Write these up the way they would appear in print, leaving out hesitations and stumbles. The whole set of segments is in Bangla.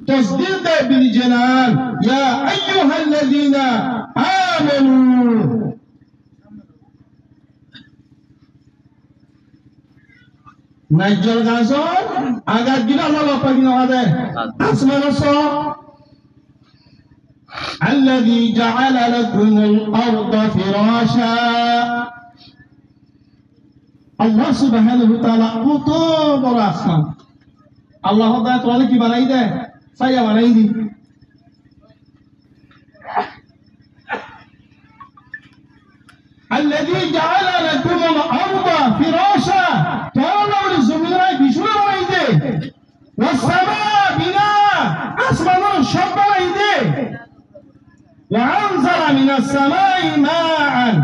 تصديق بالجنان يا أيها الذين آمنوا نجل غازون أجد جل الله بقينا هذا أسمع الصوت الذي جعل لكم الأرض فراشا الله سبحانه وتعالى كتب راسنا الله تعالى تقول كي بناي ده saya بناي دي الذي جعل لكم الأرض فراشا تعالوا للزمين راي بيشوف بناي ده والسماء بناء أسمان الشب بناي ده وأنزل من السماء ماء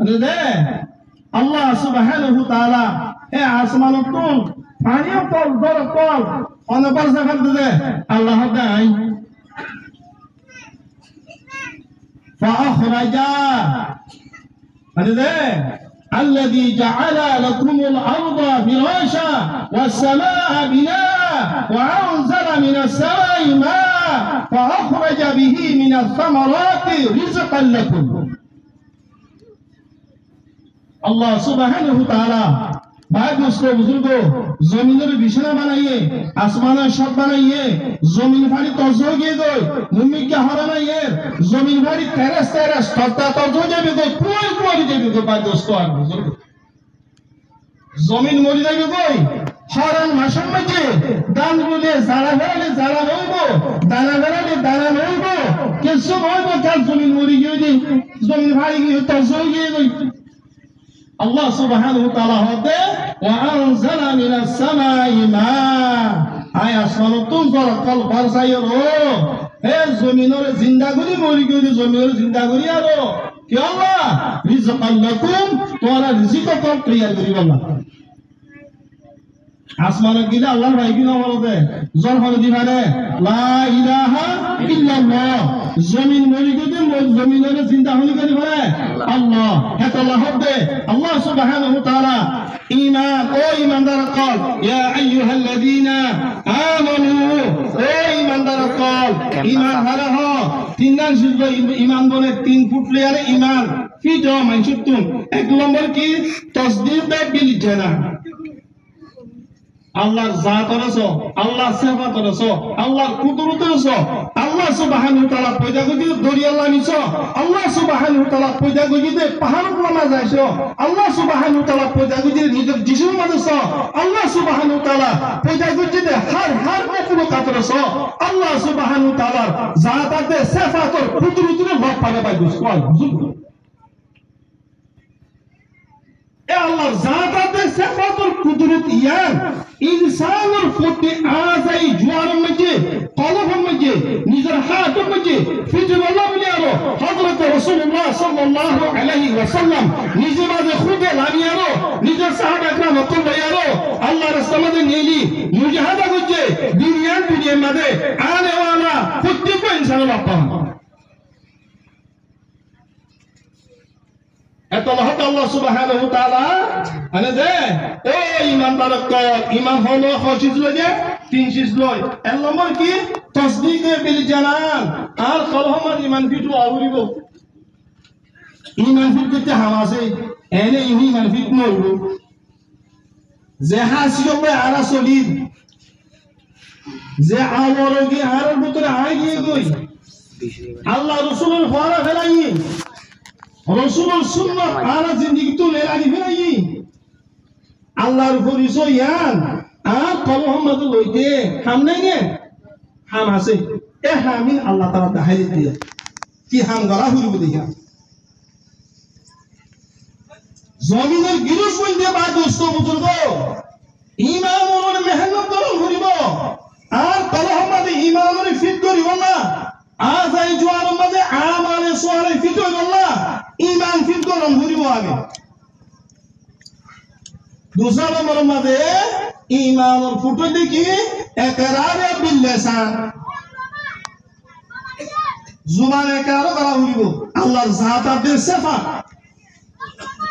ده الله سبحانه وتعالى أسمان الطول পানিও কল দর কল অনবর জায়গা দিলে আল্লাহ দেয় فأخرج الذي جعل لكم الأرض فراشا والسماء بناء وأنزل من السماء ماء فأخرج به من الثمرات رزقا لكم الله سبحانه وتعالى भाई दोस्तों बुजुर्गों जमीनों में बिछना बनाइए आसमाना शब बनाइए जमीन भारी तोजो गे गए मुम्मी क्या हरा नहीं है जमीन भारी तेरस तेरस तोता तोजो जे भी गए कोई जे भी गए भाई दोस्तों आप बुजुर्ग जमीन मोरी जे भी गए हरन माशम में जे दान बोले ज़ारा होइबो दाना होइबो किसको होइबो क्या जमीन मोरी गई जी जमीन भारी गई तोजो गे गई الله سبحانه وتعالى هذا وأنزل من السماء ماء أي أسمان تنظر قلب برسايرو هي زمينور زندگی موری گوری زمینور زندگی آرو کہ اللہ رزق لكم تمہارا رزق کو تیار کری والله আসমান গিলা আল্লাহর ভাই কি নাম বলতে জোর হলো দিবানে লা ইলাহা ইল্লাল্লাহ জমিন মরি গদে জমিনের চিন্তা হলি করি বলে আল্লাহ হেত আল্লাহ হবে আল্লাহ সুবহানাহু ওয়া তাআলা ঈমান ও ঈমানদার কল ইয়া আইয়ুহাল্লাযীনা আমানু ও ঈমানদার কল ঈমান হারা হ তিন নাম শুধু ঈমান বলে 3 ফুট লেয়ারে ঈমান কি দ মানসুতুন এক নম্বর কি তাসদীক বিল জান্নাহ আল্লাহর জাত রসো আল্লাহ সিফাত রসো আল্লাহর কুদরত রসো আল্লাহ সুবহানাহু ওয়া তাআলা পয়দা গজি দরিয়া আল্লাহ নিছো আল্লাহ সুবহানাহু ওয়া তাআলা পয়দা গজি দে পাহাড় উপমা যাইছো আল্লাহ সুবহানাহু ওয়া তাআলা পয়দা গজি নিজের জিসম মানছো আল্লাহ সুবহানাহু ওয়া তাআলা পয়দা গজি দে হার মাখলুকাত রসো আল্লাহ সুবহানাহু ওয়া তাআলার জাত আছে সিফাত কুদরতের ভাব পাবে ভাই দোস্ত বুঝুন আল্লাহর জাত আছে সিফাত কুদরত ইয়ান ইনসানের প্রতি আজাই জোয়ারের মধ্যে কলবের মধ্যে নিজের হাতের মধ্যে ফিজুল্লাহ বলে আরো হযরত রাসূলুল্লাহ সাল্লাল্লাহু আলাইহি ওয়াসাল্লাম নিজে মাঝে খুদে লামিয়ে আরো নিজের সাহাবা کرام কল আরো আল্লাহর রাস্তাতে নিলি মুজাহাদা করছে দুনিয়ার মধ্যে আনে ওয়ালা প্রত্যেক ইনসানের বাবা এত আল্লাহ সুবহানাহু ওয়া তাআলা আনে যে ও ঈমানদার কল ঈমান হলো খচিজ লয়ে তিন চিজ লয় এক নম্বর কি তাসদীক বিল জানান আর কলহমার ঈমান ফিটু আউরিব ঈমান ফিট করতে হামাসে এনে ঈমান ফিট নইব যে হাসিও বই আরা সলিদ যে আওরগে আরর ভিতরে আই গিয়ে গই আল্লাহ রাসূলের ফরা ফেলাই রসুলের সুন্নাত আর জিন্দেগি তো লেলানি ফেলাই আল্লাহর পরিচয় ইয়ান আর কলহমাদ লইতে হাম নাই নে হাম আছে এ হামিন আল্লাহ তাআলা দেখাই দিয়ে কি হাম গলা হইব দেখা জমিনের গিরস বইতে বা দোস্ত বুজুর্গ ঈমানের মেহনত করন হইব আর কলহমাদ ঈমানের ফিট করিব না আজাই জোয়ারের মধ্যে আমালে সোয়ারে ফিট হইব না ঈমান ফিট করন হইব আগে दूसरा नंबर मदे ईमान और फुटो देखी इकरार बिल लिसान जुबान इकरार करा हुई वो अल्लाह जात दे सिफात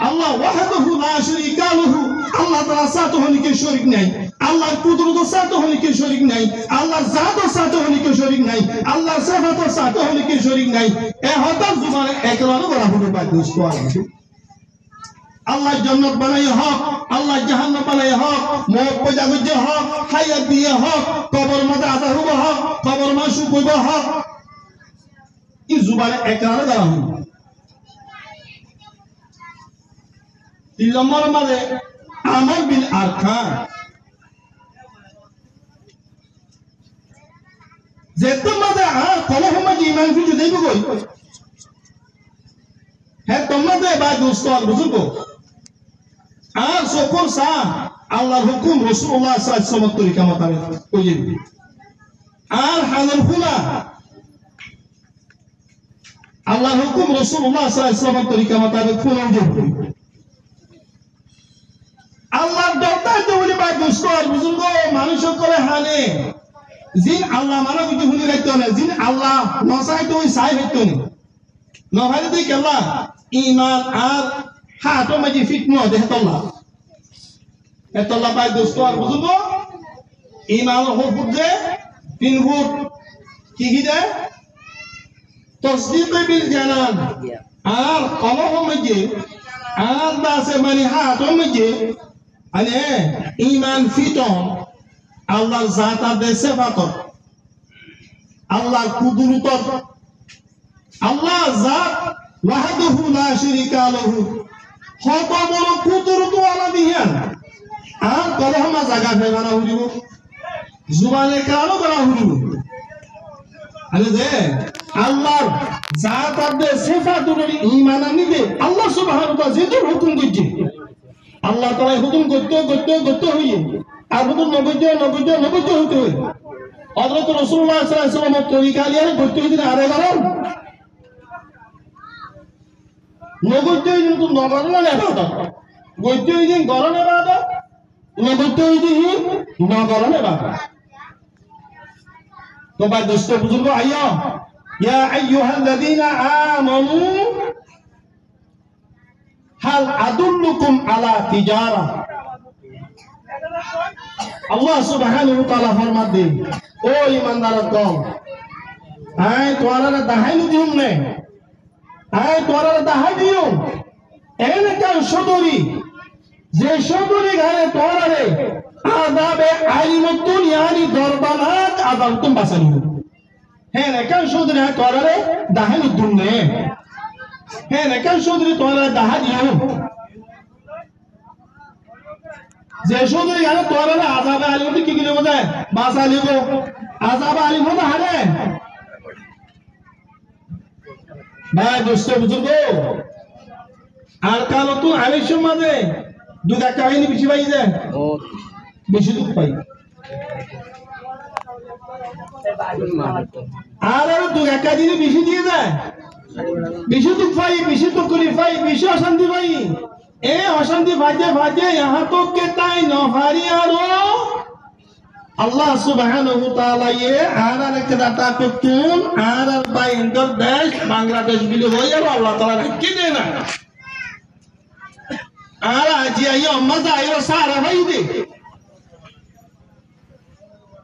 আল্লাহ ওয়াহদাহু লা শারীকা লাহু, আল্লাহ তাআলা সাথে হনিকে শরীক নাই, আল্লাহর কুদরতের সাথে হনিকে শরীক নাই, আল্লাহর জাতের সাথে হনিকে শরীক নাই, আল্লাহর সিফাতের সাথে হনিকে শরীক নাই। এ হতার জুবানে একরারও করা হলো বাদ আল্লাহ জান্নাত বানাই হক, আল্লাহ জাহান্নাম বানাই হক, মওত পয়দা করতে হক, হায়াত দিয়ে হক, কবর মাঝে আযাব হব হক, কবর মা সুকইব হক। এই জুবানে একরারও করা হলো। 3 নম্বর মাঝে আমল বিল আরকান, যেতে মাঝে আর কোন সময় ঈমান ফিজু দেব কই হ্যাঁ তোমাদের বা দোস্ত বুঝুক আর সকল সা আল্লাহর হুকুম রাসূলুল্লাহ সাল্লাল্লাহু আলাইহি ওয়াসাল্লাম তরিকা মোতাবেক কইয়ে আর হালাল খুলা আল্লাহর হুকুম রাসূলুল্লাহ সাল্লাল্লাহু আলাইহি ওয়াসাল্লাম তরিকা মোতাবেক খুলা যাবে। আল্লাহর দরবার দেউলি বা দোস্ত বুঝুক মানুষ করে হানে জিন আল্লাহ মানা কিছু হুনি রাখতো না, জিন আল্লাহ নসাইতো ওই সাই হইতো না নভাই তুই কেলা ইমান আর হাতো মাঝে ফিটনো দেহতল্লাহ এতল্লাহ পাই দোস্ত আর বুঝবো ইমান ফুট দে 3 ফুট কি দে তসদিক বিল জানান আর কলহ মাঝে আর দাসে মানে হাতো মাঝে আনে ইমান ফিটন আল্লাহর জাত আর সিফাত আল্লাহর কুদরত আল্লাহ জাত ওয়াহদাহু লা শারীকা লাহু কত বড় কুদরত ওয়ালা দিয়ান আর কলহমা জায়গা ফেরানা হইব জুবানে কালো করা হইব আরে দে আল্লাহর জাত আর সিফাতের ঈমান আনিবে আল্লাহ সুবহানাহু ওয়া তাআলা যেটা হুকুম করছে আল্লাহ তাআলা হুকুম করতে হইয়ে আর হুকুম নবজ্জ হইতে হই হযরত রাসূলুল্লাহ সাল্লাল্লাহু আলাইহি ওয়াসাল্লাম তরিকা লিয়ে করতে হইতে আরে গরম নগদ কিন্তু নগরণ ইবাদত গদ্য হইছে গরণ ইবাদত নগদ হইছে নগরণ ইবাদত। তো ভাই দোস্ত বুজুর্গ আইয়ো ইয়া আইয়ুহাল্লাযীনা আমানু হাল আদুল্লুকুম আলা তিজারা আল্লাহ সুবহানাহু ওয়া তাআলা ফরমান দেন ও ঈমানদারগণ আই তোয়ারা দাহাইলু দিউম নে আই তোয়ারা দাহাই দিও এনে কাল সদরি যে সদরি ঘরে তোয়ারে আযাবে আলিমতুন ইয়ানি দরবানাত আযাবতুম বাসানিও হ্যাঁ নে কাল সদরি তোয়ারে দাহাইলু দিউম নে হ্যাঁ নে কাল সদরি তোয়ারে দাহাই দিও যে সদরি ঘরে তোয়ারে আযাবে আলিমতুন কি কিলে বোঝায় বাসালিব আযাবে আলিমতুন হারে ভাই দোস্ত বুঝুক আর কালো তো আলের সমাজে দুধ একটা হয়নি বেশি পাই যায় বেশি দুধ পাই আর দুধ একটা দিনে বেশি দিয়ে যায় বেশি দুধ পাই বেশি তকলি পাই বেশি অশান্তি পাই এ অশান্তি ভাজে यहाँ तो के ताई नौहारी आरो আল্লাহ সুবহানাহু ওয়া তাআলা ये आरर के दाता को तुम आरर बाय इंदर देश बांग्लादेश बिले होय আল্লাহ তাআলা রাখি দেনা আর আজি আইও মজা আইও সারা হইবে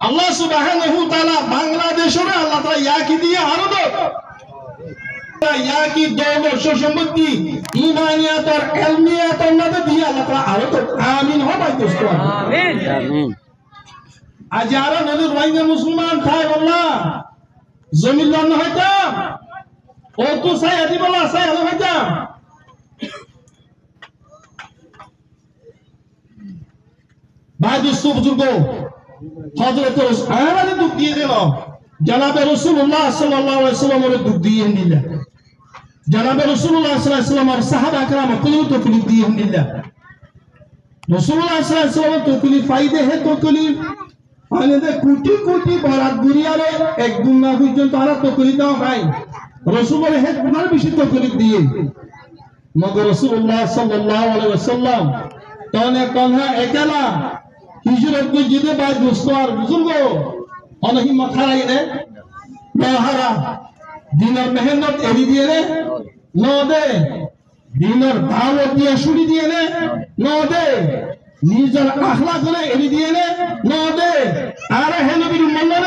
আল্লাহ সুবহানাহু ওয়া তাআলা বাংলাদেশের আল্লাহ তাআলা ইয়া কি দিয়ে আরো দো ইয়া কি দৌলত সম্পত্তি ঈমানিয়াত আর ইলমিয়াত মধ্যে দিয়ে আল্লাহ তাআলা আরো দো আমিন হবে দোস্ত আমিন আমিন আজ যারা নদীর রোহিঙ্গা মুসলমান থাই বললা জমিন লন হইতাম ও তো সাই আদি বললা সাই আলো হইতাম ভাই দোস্ত বুজুর্গ হযরত আমাদের দুঃখ দিয়ে দিল জনাবে রাসূলুল্লাহ সাল্লাল্লাহু আলাইহি ওয়াসাল্লামের দুঃখ দিয়ে দিল জনাবে রাসূলুল্লাহ সাল্লাল্লাহু আলাইহি ওয়াসাল্লাম আর সাহাবা کرام কুলি তো কুলি দিয়ে দিল রাসূলুল্লাহ সাল্লাল্লাহু আলাইহি ওয়াসাল্লাম তো কুলি ফায়দা হে তো কুলি আলাদা কোটি কোটি বারাত দুনিয়ারে এক গুণা পর্যন্ত তারা তো কুলি দাও ভাই রাসূলের হে গুনার বেশি তো কুলি দিয়ে মগর রাসূলুল্লাহ সাল্লাল্লাহু আলাইহি ওয়াসাল্লাম তনে কনহা একলা হিজরত को जिदे बाद दोस्तों और बुजुर्गो अनही मथाराई ने नहारा दिन और मेहनत एरी दिए रे न दे দিনের দাওয়াত দিয়ে শুনি দিয়ে নে নদে নিজের আখলাক করে এড়ি দিয়ে নে নদে আর হে নবীর উম্মত